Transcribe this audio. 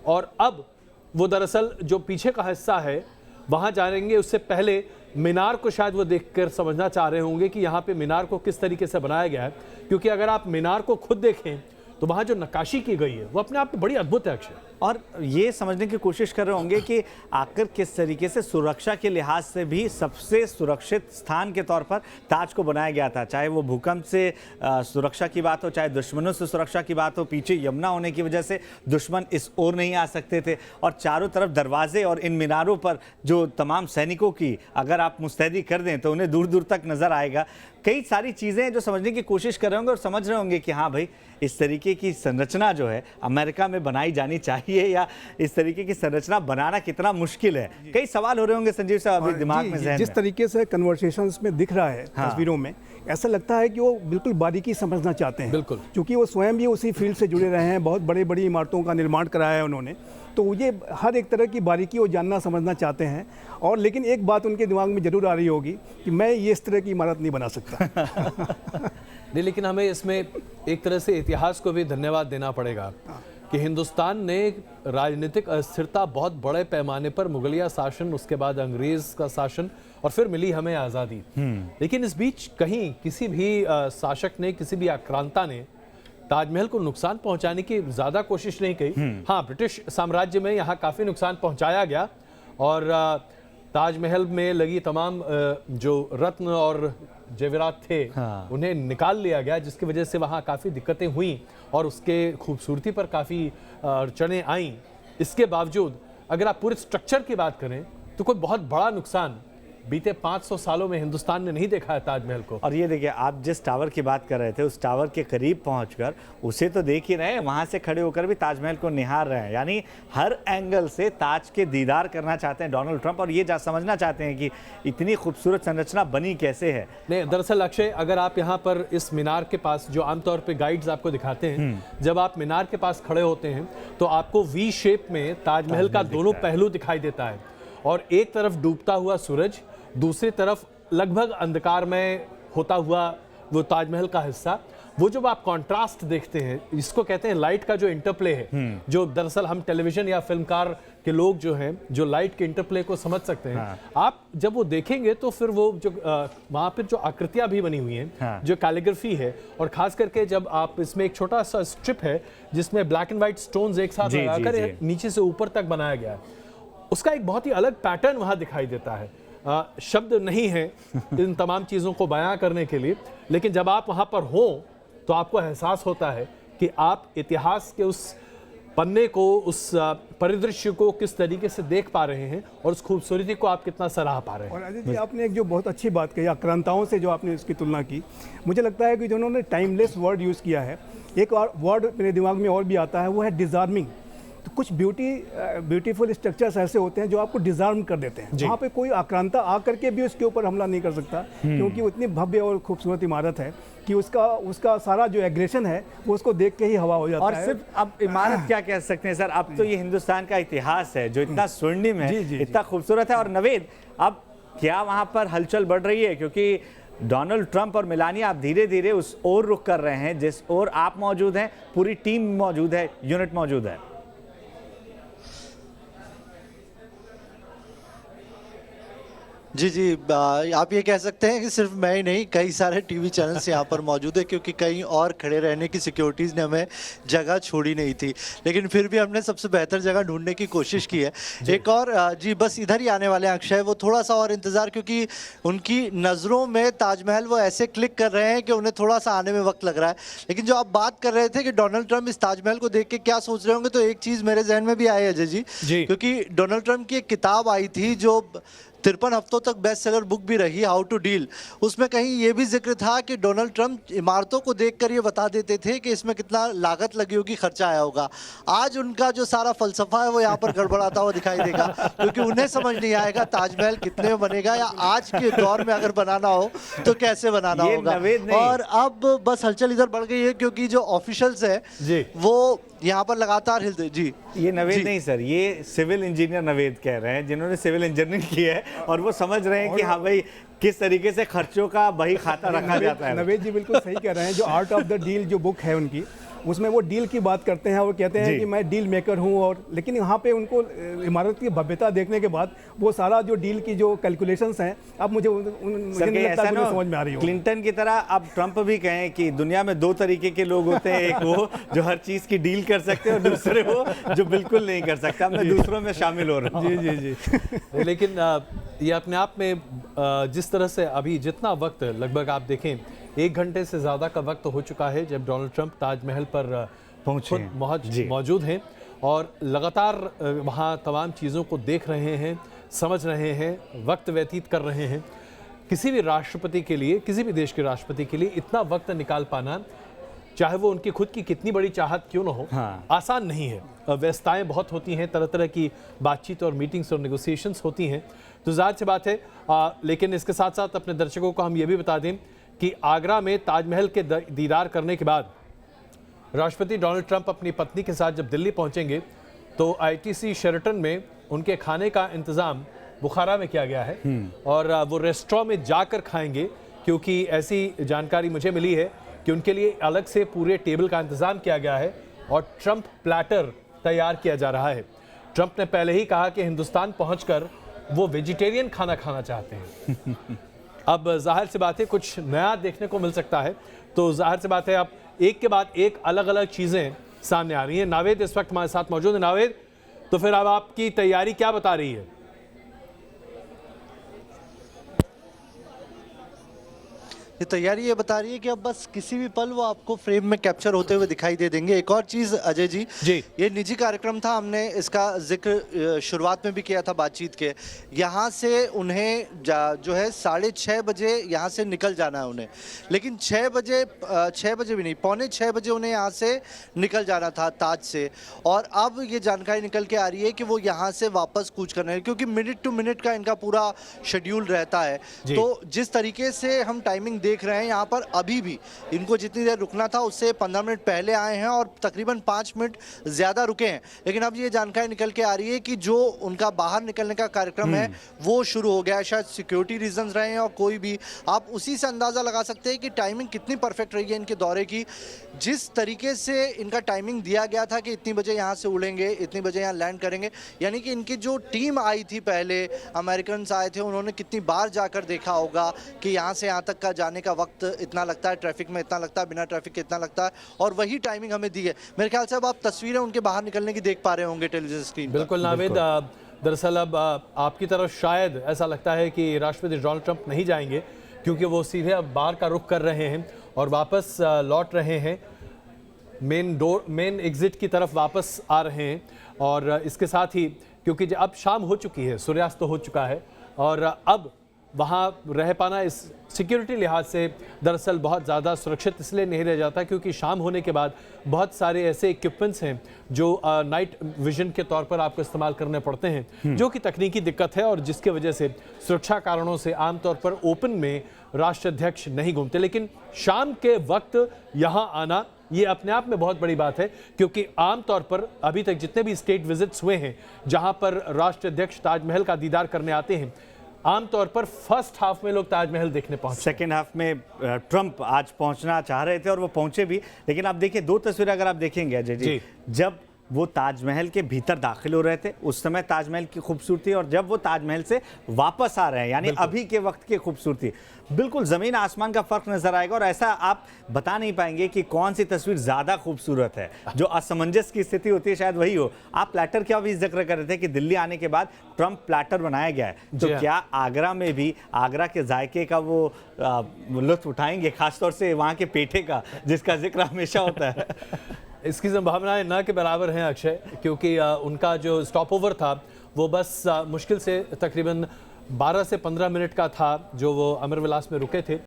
और अब वो दरअसल जो पीछे का हिस्सा है वहाँ जाएंगे। उससे पहले मीनार को शायद वो देखकर समझना चाह रहे होंगे कि यहाँ पे मीनार को किस तरीके से बनाया गया है, क्योंकि अगर आप मीनार को खुद देखें तो वहाँ जो नक्काशी की गई है वो अपने आप में बड़ी अद्भुत है अक्षय। और ये समझने की कोशिश कर रहे होंगे कि आखिर किस तरीके से सुरक्षा के लिहाज से भी सबसे सुरक्षित स्थान के तौर पर ताज को बनाया गया था, चाहे वो भूकंप से सुरक्षा की बात हो, चाहे दुश्मनों से सुरक्षा की बात हो। पीछे यमुना होने की वजह से दुश्मन इस ओर नहीं आ सकते थे, और चारों तरफ दरवाजे और इन मीनारों पर जो तमाम सैनिकों की अगर आप मुस्तैदी कर दें तो उन्हें दूर दूर तक नजर आएगा। कई सारी चीज़ें जो समझने की कोशिश कर रहे होंगे और समझ रहे होंगे कि हाँ भाई, इस तरीके की संरचना जो है अमेरिका में बनाई जानी चाहिए, या इस तरीके की संरचना बनाना कितना मुश्किल है। कई सवाल हो रहे होंगे संजीव साहब अभी दिमाग में, ज़हन जिस तरीके से कन्वर्सेशंस में दिख रहा है तस्वीरों में, ऐसा लगता है कि वो बिल्कुल बारीकी समझना चाहते हैं। बिल्कुल, क्योंकि वो स्वयं भी उसी फील्ड से जुड़े रहे हैं, बहुत बड़ी बड़ी इमारतों का निर्माण कराया है उन्होंने, तो ये हर एक तरह की बारीकी वो जानना समझना चाहते हैं। और लेकिन एक बात उनके दिमाग में जरूर आ रही होगी कि मैं ये इस तरह की इमारत नहीं बना सकता। नहीं, लेकिन हमें इसमें एक तरह से इतिहास को भी धन्यवाद देना पड़ेगा कि हिंदुस्तान ने राजनीतिक अस्थिरता बहुत बड़े पैमाने पर, मुगलिया शासन, उसके बाद अंग्रेज का शासन, और फिर मिली हमें आज़ादी। लेकिन इस बीच कहीं किसी भी शासक ने, किसी भी आक्रांता ने ताजमहल को नुकसान पहुंचाने की ज़्यादा कोशिश नहीं की। हाँ, ब्रिटिश साम्राज्य में यहाँ काफ़ी नुकसान पहुंचाया गया, और ताजमहल में लगी तमाम जो रत्न और जेवरात थे उन्हें निकाल लिया गया, जिसकी वजह से वहाँ काफ़ी दिक्कतें हुई और उसके खूबसूरती पर काफ़ी अड़चनें आईं। इसके बावजूद अगर आप पूरे स्ट्रक्चर की बात करें तो कोई बहुत बड़ा नुकसान बीते 500 सालों में हिंदुस्तान ने नहीं देखा है ताजमहल को। और ये देखिए, आप जिस टावर की बात कर रहे थे उस टावर के करीब पहुंचकर उसे तो देख ही रहे हैं, वहां से खड़े होकर भी ताजमहल को निहार रहे हैं। यानी हर एंगल से ताज के दीदार करना चाहते हैं डोनाल्ड ट्रंप, और ये समझना चाहते हैं कि इतनी खूबसूरत संरचना बनी कैसे है। नहीं, दरअसल अक्षय, अगर आप यहाँ पर इस मीनार के पास, जो आमतौर पर गाइड्स आपको दिखाते हैं, जब आप मीनार के पास खड़े होते हैं तो आपको वी शेप में ताजमहल का दोनों पहलू दिखाई देता है, और एक तरफ डूबता हुआ सूरज, दूसरी तरफ लगभग अंधकार में होता हुआ वो ताजमहल का हिस्सा। वो जब आप कंट्रास्ट देखते हैं, इसको कहते हैं लाइट का जो इंटरप्ले है, जो दरअसल हम टेलीविजन या फिल्मकार के लोग जो हैं, जो लाइट के इंटरप्ले को समझ सकते हैं। आप जब वो देखेंगे तो फिर वो जो वहाँ पर जो आकृतियाँ भी बनी हुई हैं, जो कैलीग्राफी है, और खास करके जब आप इसमें एक छोटा सा स्ट्रिप है जिसमें ब्लैक एंड व्हाइट स्टोन्स एक साथ लगाकर नीचे से ऊपर तक बनाया गया है, उसका एक बहुत ही अलग पैटर्न वहाँ दिखाई देता है। शब्द नहीं है इन तमाम चीज़ों को बयां करने के लिए, लेकिन जब आप वहाँ पर हो तो आपको एहसास होता है कि आप इतिहास के उस पन्ने को, उस परिदृश्य को किस तरीके से देख पा रहे हैं, और उस खूबसूरती को आप कितना सराह पा रहे हैं। और अजय जी, आपने एक जो बहुत अच्छी बात कही, आक्रांताओं से जो आपने इसकी तुलना की, मुझे लगता है कि जो उन्होंने टाइमलेस वर्ड यूज़ किया है, एक और वर्ड मेरे दिमाग में और भी आता है, वो है डिज़ार्मिंग। तो कुछ ब्यूटीफुल स्ट्रक्चर्स ऐसे होते हैं जो आपको डिज़ार्म कर देते हैं, वहाँ पे कोई आक्रांता आकर के भी उसके ऊपर हमला नहीं कर सकता, क्योंकि वो इतनी भव्य और खूबसूरत इमारत है कि उसका सारा जो एग्रेशन है वो उसको देख के ही हवा हो जाता है। और सिर्फ अब इमारत क्या कह सकते हैं सर, अब तो ये हिंदुस्तान का इतिहास है जो इतना स्वर्णिम है, इतना खूबसूरत है। और नवेद, अब क्या वहाँ पर हलचल बढ़ रही है, क्योंकि डोनाल्ड ट्रंप और मेलानिया आप धीरे धीरे उस ओर रुख कर रहे हैं जिस ओर आप मौजूद हैं, पूरी टीम मौजूद है, यूनिट मौजूद है। जी जी, आप ये कह सकते हैं कि सिर्फ मैं ही नहीं, कई सारे टीवी चैनल्स यहाँ पर मौजूद है, क्योंकि कहीं और खड़े रहने की सिक्योरिटीज़ ने हमें जगह छोड़ी नहीं थी, लेकिन फिर भी हमने सबसे बेहतर जगह ढूंढने की कोशिश की है। एक और जी, बस इधर ही आने वाले हैं अक्षय, वो थोड़ा सा और इंतज़ार, क्योंकि उनकी नज़रों में ताजमहल वो ऐसे क्लिक कर रहे हैं कि उन्हें थोड़ा सा आने में वक्त लग रहा है। लेकिन जो आप बात कर रहे थे कि डोनाल्ड ट्रंप इस ताजमहल को देख के क्या सोच रहे होंगे, तो एक चीज़ मेरे जहन में भी आई है अजय जी, क्योंकि डोनाल्ड ट्रंप की एक किताब आई थी जो 53 हफ्तों तक बेस्ट सेलर बुक भी रही, हाउ टू डील। उसमें कहीं ये भी जिक्र था कि डोनाल्ड ट्रंप इमारतों को देखकर ये बता देते थे कि इसमें कितना लागत लगी होगी, खर्चा आया होगा। आज उनका जो सारा फलसफा है वो यहाँ पर गड़बड़ाता हुआ दिखाई देगा, क्योंकि उन्हें समझ नहीं आएगा ताजमहल कितने में बनेगा, या आज के दौर में अगर बनाना हो तो कैसे बनाना होगा। और अब बस हलचल इधर बढ़ गई है, क्योंकि जो ऑफिशियल्स है वो यहाँ पर लगातार हिलते। जी, ये नवेद नहीं सर, ये सिविल इंजीनियर नवेद कह रहे हैं, जिन्होंने सिविल इंजीनियरिंग की है, और वो समझ रहे हैं कि हाँ भाई किस तरीके से खर्चों का बही खाता रखा जाता है। नवेद जी बिल्कुल सही कह रहे हैं। जो आर्ट ऑफ द डील जो बुक है उनकी, उसमें वो डील की बात करते हैं और कहते हैं जी। कि मैं डील मेकर हूँ, और लेकिन यहाँ पे उनको इमारत की भव्यता देखने के बाद वो सारा जो डील की जो कैलकुलेशंस हैं, अब मुझे मुझे सर नहीं कहीं लगता ऐसा कि ना मुझे हो, समझ में आ रही हो। क्लिंटन की तरह अब ट्रंप भी कहें कि दुनिया में दो तरीके के लोग होते हैं, एक वो जो हर चीज की डील कर सकते हैं और दूसरे वो जो बिल्कुल नहीं कर सकते। अब मैं दूसरों में शामिल हो रहा हूँ। जी जी जी। लेकिन ये अपने आप में जिस तरह से अभी जितना वक्त लगभग आप देखें 1 घंटे से ज़्यादा का वक्त हो चुका है जब डोनाल्ड ट्रंप ताजमहल पर पहुंचे खुद हैं। जी। मौजूद हैं और लगातार वहाँ तमाम चीज़ों को देख रहे हैं, समझ रहे हैं, वक्त व्यतीत कर रहे हैं। किसी भी राष्ट्रपति के लिए, किसी भी देश के राष्ट्रपति के लिए इतना वक्त निकाल पाना, चाहे वो उनकी खुद की कितनी बड़ी चाहत क्यों ना हो, हाँ। आसान नहीं है। व्यस्तताएं बहुत होती हैं, तरह तरह की बातचीत और मीटिंग्स और नेगोशिएशंस होती हैं, तो जाहिर सी बात है। लेकिन इसके साथ साथ अपने दर्शकों को हम ये भी बता दें कि आगरा में ताजमहल के दीदार करने के बाद राष्ट्रपति डोनाल्ड ट्रंप अपनी पत्नी के साथ जब दिल्ली पहुंचेंगे तो आईटीसी शेरटन में उनके खाने का इंतज़ाम बुखारा में किया गया है और वो रेस्टोरेंट में जाकर खाएंगे, क्योंकि ऐसी जानकारी मुझे मिली है कि उनके लिए अलग से पूरे टेबल का इंतज़ाम किया गया है और ट्रंप प्लैटर तैयार किया जा रहा है। ट्रंप ने पहले ही कहा कि हिंदुस्तान पहुंचकर वो वेजिटेरियन खाना खाना चाहते हैं। अब जाहिर सी बात है कुछ नया देखने को मिल सकता है, तो जाहिर सी बात है अब एक के बाद एक अलग अलग चीज़ें सामने आ रही हैं। नावेद इस वक्त हमारे साथ मौजूद है। नावेद, तो फिर अब आपकी तैयारी क्या बता रही है? ये तैयारी ये बता रही है कि अब बस किसी भी पल वो आपको फ्रेम में कैप्चर होते हुए दिखाई दे देंगे। एक और चीज़ अजय जी, ये निजी कार्यक्रम था, हमने इसका जिक्र शुरुआत में भी किया था बातचीत के। यहाँ से उन्हें जो है 6:30 बजे यहाँ से निकल जाना है उन्हें, लेकिन 6 बजे भी नहीं, 5:45 बजे उन्हें यहाँ से निकल जाना था ताज से, और अब ये जानकारी निकल के आ रही है कि वो यहाँ से वापस कूच करने हैं, क्योंकि मिनट टू मिनट का इनका पूरा शेड्यूल रहता है। तो जिस तरीके से हम टाइमिंग देख रहे हैं यहाँ पर, अभी भी इनको जितनी देर रुकना था उससे 15 मिनट पहले आए हैं और तकरीबन 5 मिनट ज़्यादा रुके हैं। लेकिन अब ये जानकारी निकल के आ रही है कि जो उनका बाहर निकलने का कार्यक्रम है वो शुरू हो गया है। शायद सिक्योरिटी रीजंस रहे हैं और कोई भी, आप उसी से अंदाज़ा लगा सकते हैं कि टाइमिंग कितनी परफेक्ट रही है इनके दौरे की। जिस तरीके से इनका टाइमिंग दिया गया था कि इतनी बजे यहाँ से उड़ेंगे, इतनी बजे यहाँ लैंड करेंगे, यानी कि इनकी जो टीम आई थी पहले, अमेरिकन आए थे, उन्होंने कितनी बार जाकर देखा होगा कि यहाँ से यहाँ तक का जाने का वक्त इतना लगता है, ट्रैफिक में इतना लगता है, बिना ट्रैफिक के इतना लगता है, और वही टाइमिंग हमें दी है। मेरे ख्याल से अब आप तस्वीरें उनके बाहर निकलने की देख पा रहे होंगे टेलीविजन स्क्रीन पर। बिल्कुल नावेद, दरअसल अब आपकी तरफ शायद ऐसा लगता है कि राष्ट्रपति डोनाल्ड ट्रंप नहीं जाएंगे, क्योंकि वो सीधे अब बाहर का रुख कर रहे हैं और वापस लौट रहे हैं, मेन एग्जिट की तरफ वापस आ रहे हैं। और इसके साथ ही क्योंकि अब शाम हो चुकी है, सूर्यास्त हो चुका है, और अब वहाँ रह पाना इस सिक्योरिटी लिहाज से दरअसल बहुत ज़्यादा सुरक्षित इसलिए नहीं रह जाता क्योंकि शाम होने के बाद बहुत सारे ऐसे इक्विपमेंट्स हैं जो नाइट विजन के तौर पर आपको इस्तेमाल करने पड़ते हैं, जो कि तकनीकी दिक्कत है और जिसकी वजह से सुरक्षा कारणों से आमतौर पर ओपन में राष्ट्राध्यक्ष नहीं घूमते। लेकिन शाम के वक्त यहाँ आना ये अपने आप में बहुत बड़ी बात है, क्योंकि आमतौर पर अभी तक जितने भी स्टेट विजिट्स हुए हैं जहाँ पर राष्ट्राध्यक्ष ताजमहल का दीदार करने आते हैं, आमतौर पर फर्स्ट हाफ में लोग ताजमहल देखने पहुंचे। सेकेंड हाफ में ट्रंप आज पहुंचना चाह रहे थे और वो पहुंचे भी। लेकिन आप देखिए, दो तस्वीरें अगर आप देखेंगे अजय जी, जब वो ताजमहल के भीतर दाखिल हो रहे थे उस समय ताजमहल की खूबसूरती, और जब वो ताजमहल से वापस आ रहे हैं यानी अभी के वक्त की खूबसूरती, बिल्कुल जमीन आसमान का फर्क नजर आएगा। और ऐसा आप बता नहीं पाएंगे कि कौन सी तस्वीर ज्यादा खूबसूरत है। जो असमंजस की स्थिति होती है शायद वही हो। आप प्लैटर का भी जिक्र कर रहे थे कि दिल्ली आने के बाद ट्रंप प्लैटर बनाया गया है, तो क्या आगरा में भी आगरा के जायके का वो लुत्फ उठाएंगे, खासतौर से वहाँ के पेठे का जिसका जिक्र हमेशा होता है? इसकी संभावनाएं ना के बराबर हैं अक्षय, क्योंकि उनका जो स्टॉप ओवर था वो बस मुश्किल से तकरीबन 12 से 15 मिनट का था जो वो अमर विलास में रुके थे।